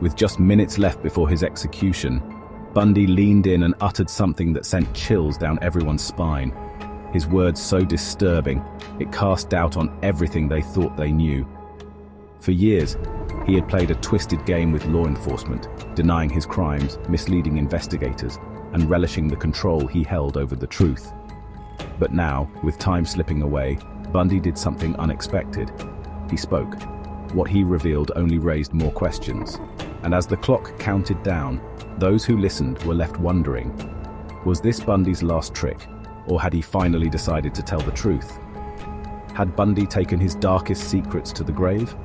With just minutes left before his execution, Bundy leaned in and uttered something that sent chills down everyone's spine. His words so disturbing, it cast doubt on everything they thought they knew. For years, he had played a twisted game with law enforcement, denying his crimes, misleading investigators, and relishing the control he held over the truth. But now, with time slipping away, Bundy did something unexpected. He spoke. What he revealed only raised more questions. And as the clock counted down, those who listened were left wondering, was this Bundy's last trick, or had he finally decided to tell the truth? Had Bundy taken his darkest secrets to the grave?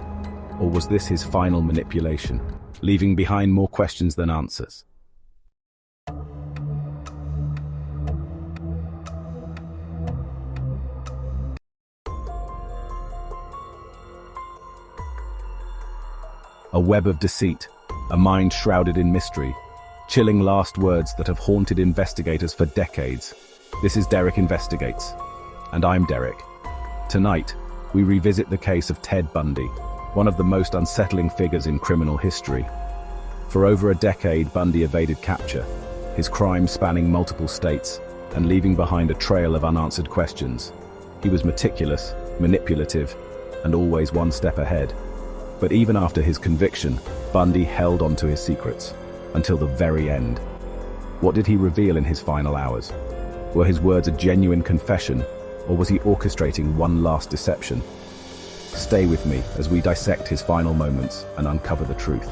Or was this his final manipulation, leaving behind more questions than answers? A web of deceit, a mind shrouded in mystery, chilling last words that have haunted investigators for decades. This is Derrick Investigates, and I'm Derrick. Tonight, we revisit the case of Ted Bundy, one of the most unsettling figures in criminal history. For over a decade, Bundy evaded capture, his crimes spanning multiple states and leaving behind a trail of unanswered questions. He was meticulous, manipulative, and always one step ahead. But even after his conviction, Bundy held on to his secrets, until the very end. What did he reveal in his final hours? Were his words a genuine confession, or was he orchestrating one last deception? Stay with me as we dissect his final moments and uncover the truth.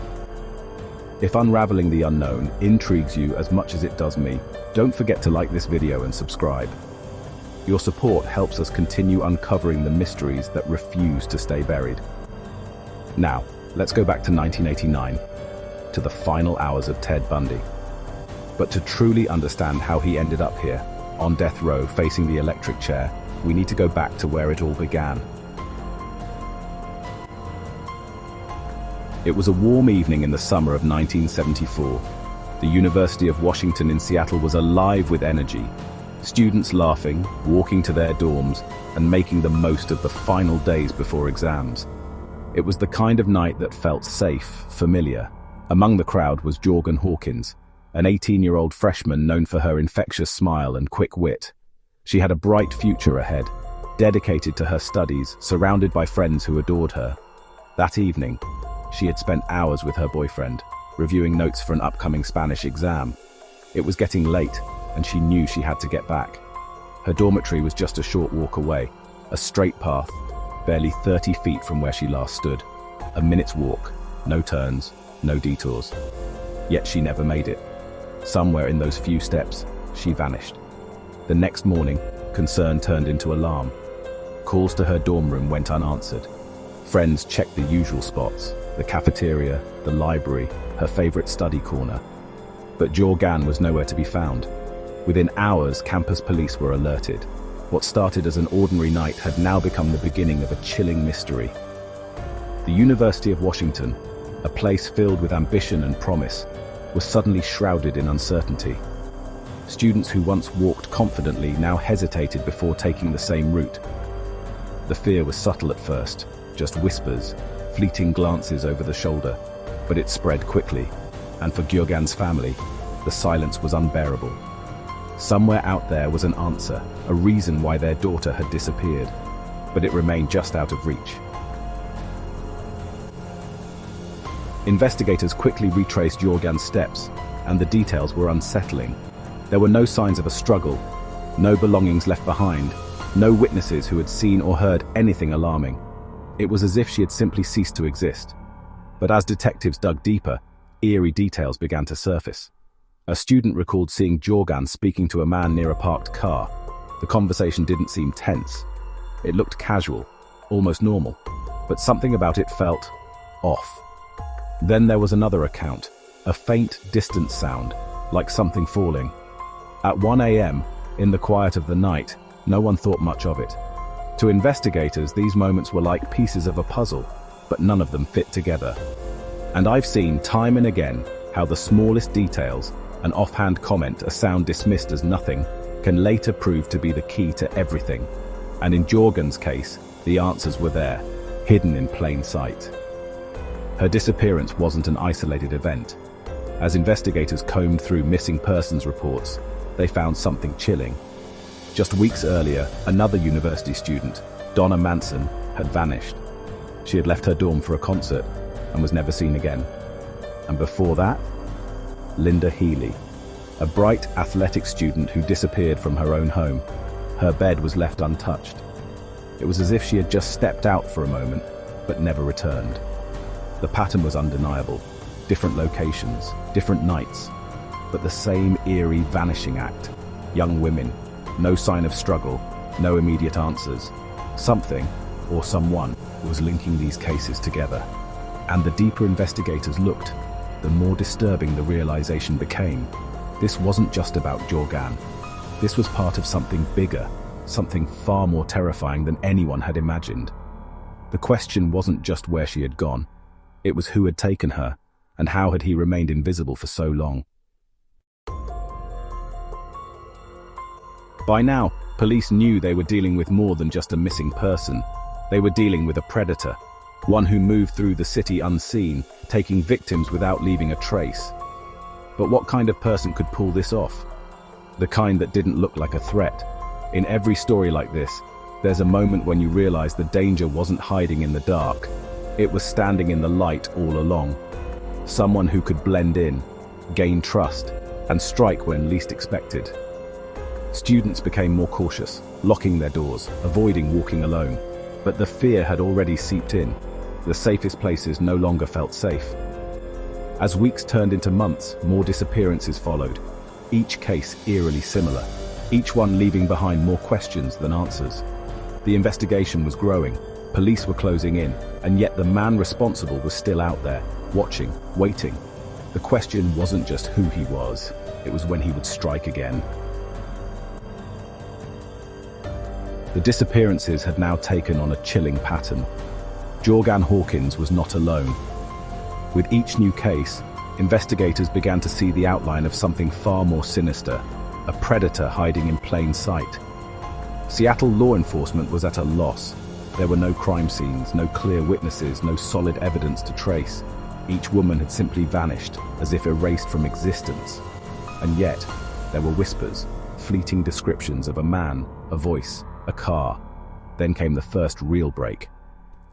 If unraveling the unknown intrigues you as much as it does me, don't forget to like this video and subscribe. Your support helps us continue uncovering the mysteries that refuse to stay buried. Now, let's go back to 1989, to the final hours of Ted Bundy. But to truly understand how he ended up here, on death row facing the electric chair, we need to go back to where it all began. It was a warm evening in the summer of 1974. The University of Washington in Seattle was alive with energy. Students laughing, walking to their dorms, and making the most of the final days before exams. It was the kind of night that felt safe, familiar. Among the crowd was Jorgen Hawkins, an 18-year-old freshman known for her infectious smile and quick wit. She had a bright future ahead, dedicated to her studies, surrounded by friends who adored her. That evening, she had spent hours with her boyfriend, reviewing notes for an upcoming Spanish exam. It was getting late, and she knew she had to get back. Her dormitory was just a short walk away, a straight path, barely 30 feet from where she last stood. A minute's walk, no turns, no detours. Yet she never made it. Somewhere in those few steps, she vanished. The next morning, concern turned into alarm. Calls to her dorm room went unanswered. Friends checked the usual spots, the cafeteria, the library, her favorite study corner. But Jorgen was nowhere to be found. Within hours, campus police were alerted. What started as an ordinary night had now become the beginning of a chilling mystery. The University of Washington, a place filled with ambition and promise, was suddenly shrouded in uncertainty. Students who once walked confidently now hesitated before taking the same route. The fear was subtle at first, just whispers, fleeting glances over the shoulder, but it spread quickly, and for Jorgen's family, the silence was unbearable. Somewhere out there was an answer, a reason why their daughter had disappeared, but it remained just out of reach. Investigators quickly retraced Jorgen's steps, and the details were unsettling. There were no signs of a struggle, no belongings left behind, no witnesses who had seen or heard anything alarming. It was as if she had simply ceased to exist. But as detectives dug deeper, eerie details began to surface. A student recalled seeing Jorgen speaking to a man near a parked car. The conversation didn't seem tense. It looked casual, almost normal, but something about it felt off. Then there was another account, a faint, distant sound, like something falling. At 1 a.m., in the quiet of the night, no one thought much of it. To investigators, these moments were like pieces of a puzzle, but none of them fit together. And I've seen time and again how the smallest details, an offhand comment, a sound dismissed as nothing, can later prove to be the key to everything. And in Jorgen's case, the answers were there, hidden in plain sight. Her disappearance wasn't an isolated event. As investigators combed through missing persons reports, they found something chilling. Just weeks earlier, another university student, Donna Manson, had vanished. She had left her dorm for a concert and was never seen again. And before that, Linda Healy, a bright, athletic student who disappeared from her own home. Her bed was left untouched. It was as if she had just stepped out for a moment, but never returned. The pattern was undeniable. Different locations, different nights, but the same eerie vanishing act. Young women, no sign of struggle, no immediate answers. Something, or someone, was linking these cases together. And the deeper investigators looked, the more disturbing the realization became. This wasn't just about Jorgan. This was part of something bigger, something far more terrifying than anyone had imagined. The question wasn't just where she had gone. It was who had taken her, and how had he remained invisible for so long. By now, police knew they were dealing with more than just a missing person. They were dealing with a predator, one who moved through the city unseen, taking victims without leaving a trace. But what kind of person could pull this off? The kind that didn't look like a threat. In every story like this, there's a moment when you realize the danger wasn't hiding in the dark. It was standing in the light all along. Someone who could blend in, gain trust, and strike when least expected. Students became more cautious, locking their doors, avoiding walking alone. But the fear had already seeped in. The safest places no longer felt safe. As weeks turned into months, more disappearances followed. Each case eerily similar, each one leaving behind more questions than answers. The investigation was growing, police were closing in, and yet the man responsible was still out there, watching, waiting. The question wasn't just who he was, it was when he would strike again. The disappearances had now taken on a chilling pattern. Jorgan Hawkins was not alone. With each new case, investigators began to see the outline of something far more sinister, a predator hiding in plain sight. Seattle law enforcement was at a loss. There were no crime scenes, no clear witnesses, no solid evidence to trace. Each woman had simply vanished, as if erased from existence. And yet, there were whispers, fleeting descriptions of a man, a voice, a car. Then came the first real break.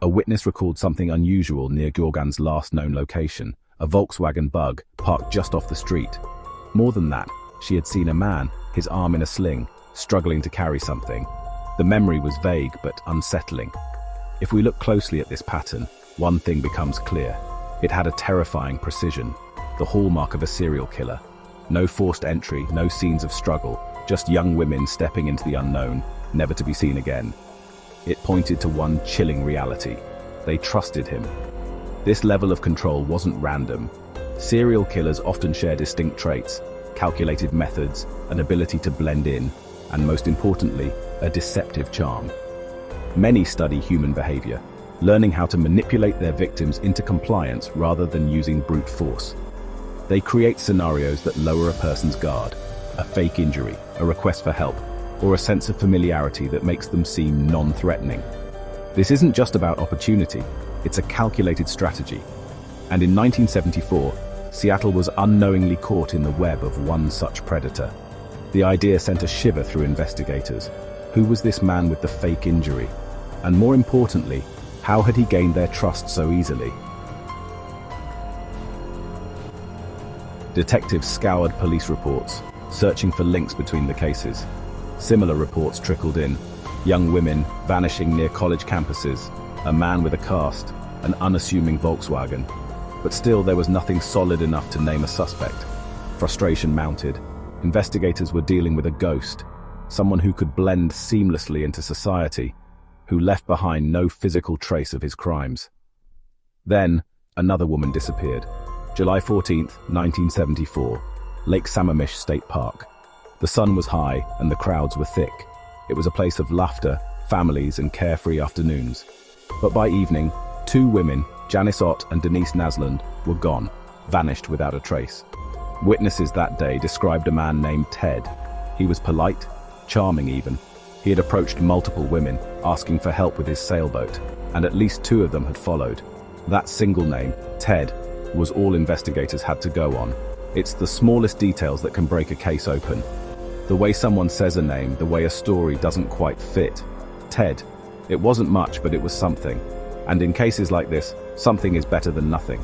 A witness recalled something unusual near Jorgan's last known location, a Volkswagen Bug parked just off the street. More than that, she had seen a man, his arm in a sling, struggling to carry something. The memory was vague but unsettling. If we look closely at this pattern, one thing becomes clear. It had a terrifying precision, the hallmark of a serial killer. No forced entry, no scenes of struggle, just young women stepping into the unknown, never to be seen again. It pointed to one chilling reality. They trusted him. This level of control wasn't random. Serial killers often share distinct traits, calculated methods, an ability to blend in, and most importantly, a deceptive charm. Many study human behavior, learning how to manipulate their victims into compliance rather than using brute force. They create scenarios that lower a person's guard, a fake injury, a request for help, or a sense of familiarity that makes them seem non-threatening. This isn't just about opportunity, it's a calculated strategy. And in 1974, Seattle was unknowingly caught in the web of one such predator. The idea sent a shiver through investigators. Who was this man with the fake injury? And more importantly, how had he gained their trust so easily? Detectives scoured police reports, searching for links between the cases. Similar reports trickled in. Young women vanishing near college campuses, a man with a cast, an unassuming Volkswagen. But still there was nothing solid enough to name a suspect. Frustration mounted. Investigators were dealing with a ghost, someone who could blend seamlessly into society, who left behind no physical trace of his crimes. Then, another woman disappeared. July 14, 1974, Lake Sammamish State Park. The sun was high and the crowds were thick. It was a place of laughter, families, and carefree afternoons. But by evening, two women, Janice Ott and Denise Nasland, were gone, vanished without a trace. Witnesses that day described a man named Ted. He was polite, charming even. He had approached multiple women, asking for help with his sailboat, and at least two of them had followed. That single name, Ted, was all investigators had to go on. It's the smallest details that can break a case open. The way someone says a name, the way a story doesn't quite fit. Ted. It wasn't much, but it was something. And in cases like this, something is better than nothing.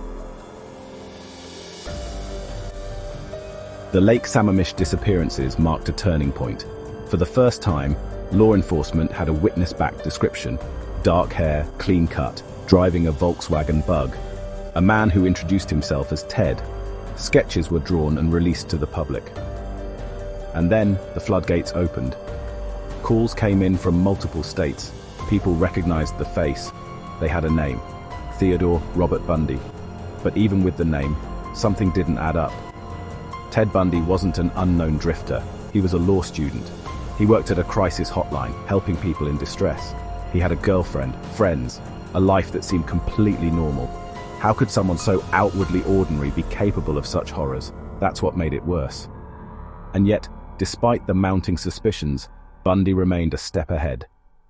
The Lake Sammamish disappearances marked a turning point. For the first time, law enforcement had a witness-backed description. Dark hair, clean cut, driving a Volkswagen Bug. A man who introduced himself as Ted. Sketches were drawn and released to the public. And then the floodgates opened. Calls came in from multiple states. People recognized the face. They had a name. Theodore Robert Bundy. But even with the name, something didn't add up. Ted Bundy wasn't an unknown drifter. He was a law student. He worked at a crisis hotline, helping people in distress. He had a girlfriend, friends, a life that seemed completely normal. How could someone so outwardly ordinary be capable of such horrors? That's what made it worse. And yet, despite the mounting suspicions, Bundy remained a step ahead.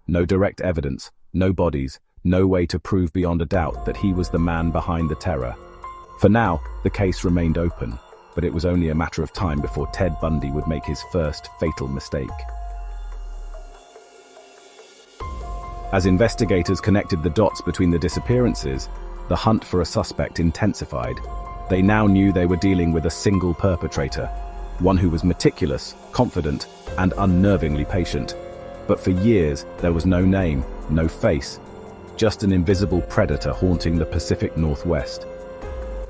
No direct evidence, no bodies, no way to prove beyond a doubt that he was the man behind the terror. For now, the case remained open, but it was only a matter of time before Ted Bundy would make his first fatal mistake. As investigators connected the dots between the disappearances, the hunt for a suspect intensified. They now knew they were dealing with a single perpetrator, one who was meticulous, confident, and unnervingly patient. But for years, there was no name, no face, just an invisible predator haunting the Pacific Northwest.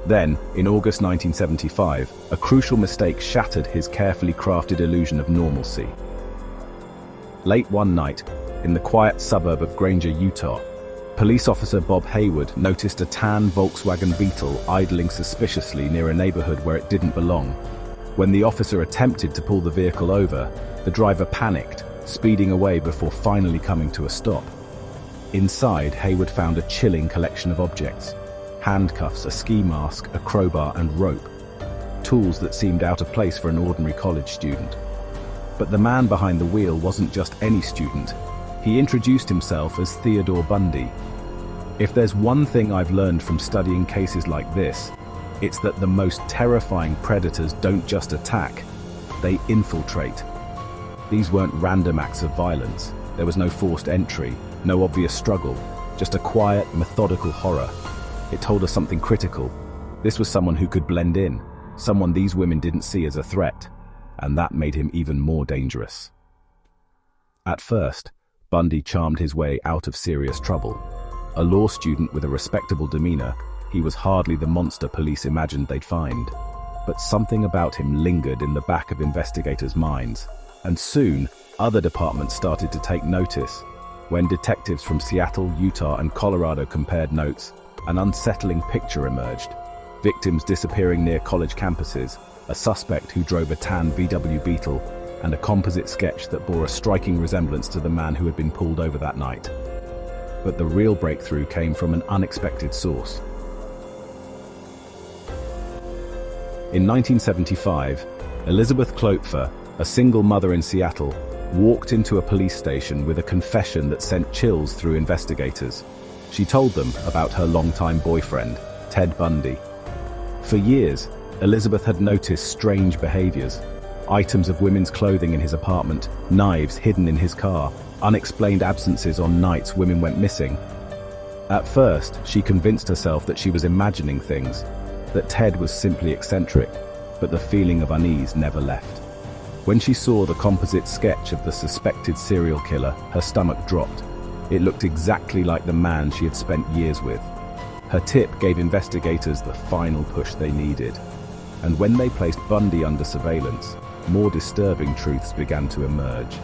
Then, in August 1975, a crucial mistake shattered his carefully crafted illusion of normalcy. Late one night, in the quiet suburb of Granger, Utah, police officer Bob Hayward noticed a tan Volkswagen Beetle idling suspiciously near a neighborhood where it didn't belong. When the officer attempted to pull the vehicle over, the driver panicked, speeding away before finally coming to a stop. Inside, Hayward found a chilling collection of objects. Handcuffs, a ski mask, a crowbar, and rope. Tools that seemed out of place for an ordinary college student. But the man behind the wheel wasn't just any student. He introduced himself as Theodore Bundy. If there's one thing I've learned from studying cases like this, it's that the most terrifying predators don't just attack, they infiltrate. These weren't random acts of violence. There was no forced entry, no obvious struggle, just a quiet, methodical horror. It told us something critical. This was someone who could blend in, someone these women didn't see as a threat, and that made him even more dangerous. At first, Bundy charmed his way out of serious trouble. A law student with a respectable demeanor, he was hardly the monster police imagined they'd find. But something about him lingered in the back of investigators' minds, and soon, other departments started to take notice. When detectives from Seattle, Utah, and Colorado compared notes, an unsettling picture emerged. Victims disappearing near college campuses, a suspect who drove a tan VW Beetle, and a composite sketch that bore a striking resemblance to the man who had been pulled over that night. But the real breakthrough came from an unexpected source. In 1975, Elizabeth Klopfer, a single mother in Seattle, walked into a police station with a confession that sent chills through investigators. She told them about her longtime boyfriend, Ted Bundy. For years, Elizabeth had noticed strange behaviors. Items of women's clothing in his apartment, knives hidden in his car, unexplained absences on nights women went missing. At first, she convinced herself that she was imagining things, that Ted was simply eccentric, but the feeling of unease never left. When she saw the composite sketch of the suspected serial killer, her stomach dropped. It looked exactly like the man she had spent years with. Her tip gave investigators the final push they needed. And when they placed Bundy under surveillance, more disturbing truths began to emerge.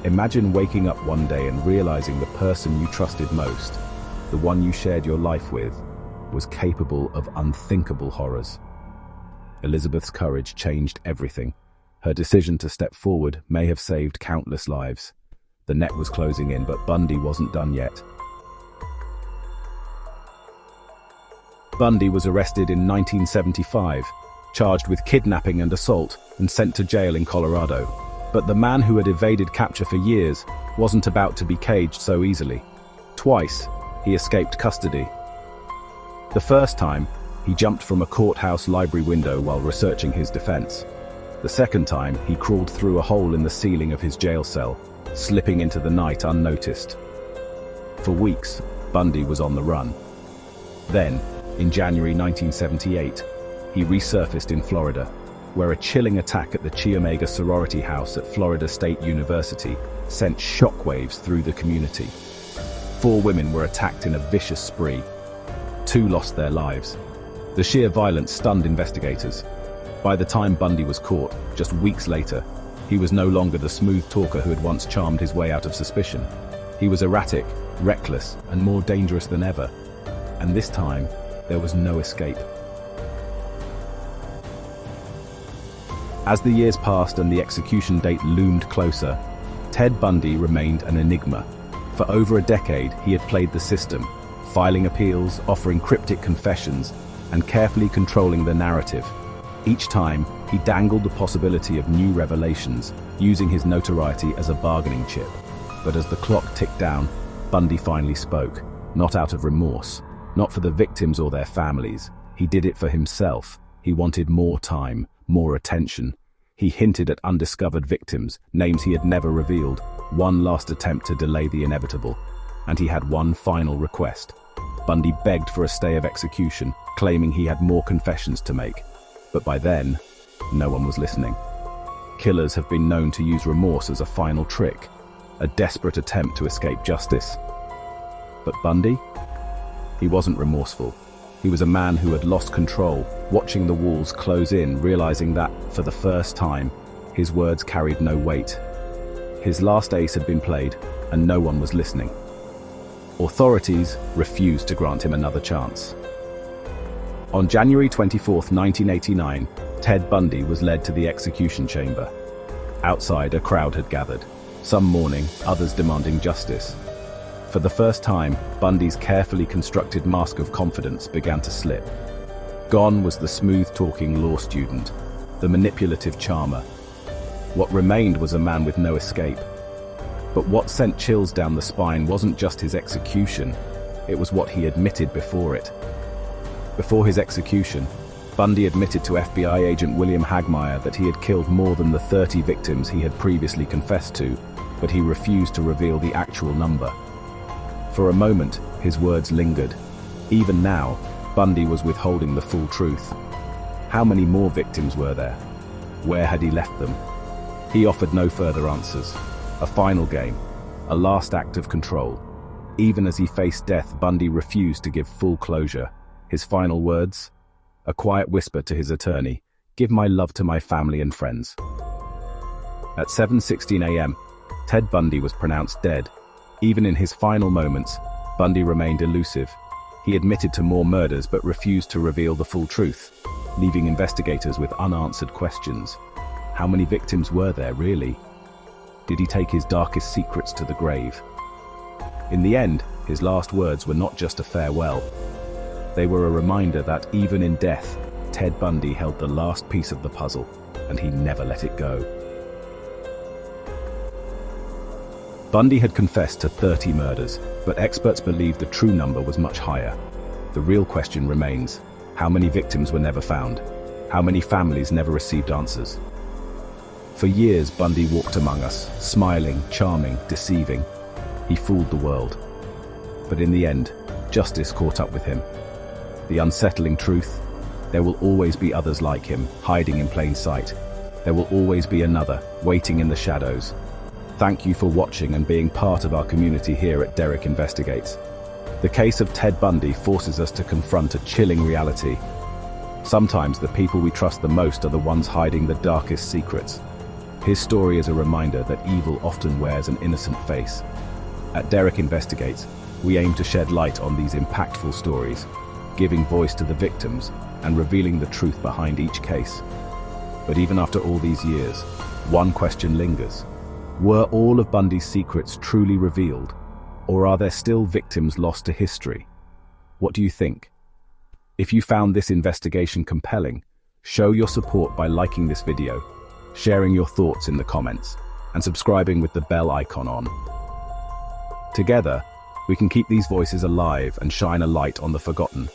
Imagine waking up one day and realizing the person you trusted most, the one you shared your life with, was capable of unthinkable horrors. Elizabeth's courage changed everything. Her decision to step forward may have saved countless lives. The net was closing in, but Bundy wasn't done yet. Bundy was arrested in 1975, charged with kidnapping and assault, and sent to jail in Colorado. But the man who had evaded capture for years wasn't about to be caged so easily. Twice, he escaped custody. The first time, he jumped from a courthouse library window while researching his defense. The second time, he crawled through a hole in the ceiling of his jail cell, slipping into the night unnoticed. For weeks, Bundy was on the run. Then, in January 1978, he resurfaced in Florida, where a chilling attack at the Chi Omega sorority house at Florida State University sent shockwaves through the community. 4 women were attacked in a vicious spree. 2 lost their lives. The sheer violence stunned investigators. By the time Bundy was caught, just weeks later, he was no longer the smooth talker who had once charmed his way out of suspicion. He was erratic, reckless, and more dangerous than ever. And this time, there was no escape. As the years passed and the execution date loomed closer, Ted Bundy remained an enigma. For over a decade, he had played the system, filing appeals, offering cryptic confessions, and carefully controlling the narrative. Each time, he dangled the possibility of new revelations, using his notoriety as a bargaining chip. But as the clock ticked down, Bundy finally spoke, not out of remorse, not for the victims or their families. He did it for himself. He wanted more time, more attention. He hinted at undiscovered victims, names he had never revealed, one last attempt to delay the inevitable. And he had one final request. Bundy begged for a stay of execution, claiming he had more confessions to make. But by then, no one was listening. Killers have been known to use remorse as a final trick, a desperate attempt to escape justice. But Bundy? He wasn't remorseful. He was a man who had lost control, watching the walls close in, realizing that, for the first time, his words carried no weight. His last ace had been played, and no one was listening. Authorities refused to grant him another chance. On January 24, 1989, Ted Bundy was led to the execution chamber. Outside, a crowd had gathered, some mourning, others demanding justice. For the first time, Bundy's carefully constructed mask of confidence began to slip. Gone was the smooth-talking law student, the manipulative charmer. What remained was a man with no escape. But what sent chills down the spine wasn't just his execution, it was what he admitted before it. Before his execution, Bundy admitted to FBI agent William Hagmaier that he had killed more than the 30 victims he had previously confessed to, but he refused to reveal the actual number. For a moment, his words lingered. Even now, Bundy was withholding the full truth. How many more victims were there? Where had he left them? He offered no further answers. A final game, a last act of control. Even as he faced death, Bundy refused to give full closure. His final words? A quiet whisper to his attorney, "Give my love to my family and friends." At 7:16 a.m., Ted Bundy was pronounced dead. Even in his final moments, Bundy remained elusive. He admitted to more murders but refused to reveal the full truth, leaving investigators with unanswered questions. How many victims were there, really? Did he take his darkest secrets to the grave? In the end, his last words were not just a farewell. They were a reminder that even in death, Ted Bundy held the last piece of the puzzle, and he never let it go. Bundy had confessed to 30 murders, but experts believe the true number was much higher. The real question remains, how many victims were never found? How many families never received answers? For years, Bundy walked among us, smiling, charming, deceiving. He fooled the world. But in the end, justice caught up with him. The unsettling truth: there will always be others like him, hiding in plain sight. There will always be another, waiting in the shadows. Thank you for watching and being part of our community here at Derrick Investigates. The case of Ted Bundy forces us to confront a chilling reality. Sometimes the people we trust the most are the ones hiding the darkest secrets. His story is a reminder that evil often wears an innocent face. At Derrick Investigates, we aim to shed light on these impactful stories, giving voice to the victims and revealing the truth behind each case. But even after all these years, one question lingers. Were all of Bundy's secrets truly revealed, or are there still victims lost to history? What do you think? If you found this investigation compelling, show your support by liking this video, sharing your thoughts in the comments, and subscribing with the bell icon on. Together, we can keep these voices alive and shine a light on the forgotten.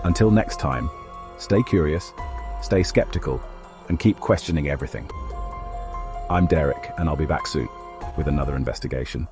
Until next time, stay curious, stay skeptical, and keep questioning everything. I'm Derrick, and I'll be back soon with another investigation.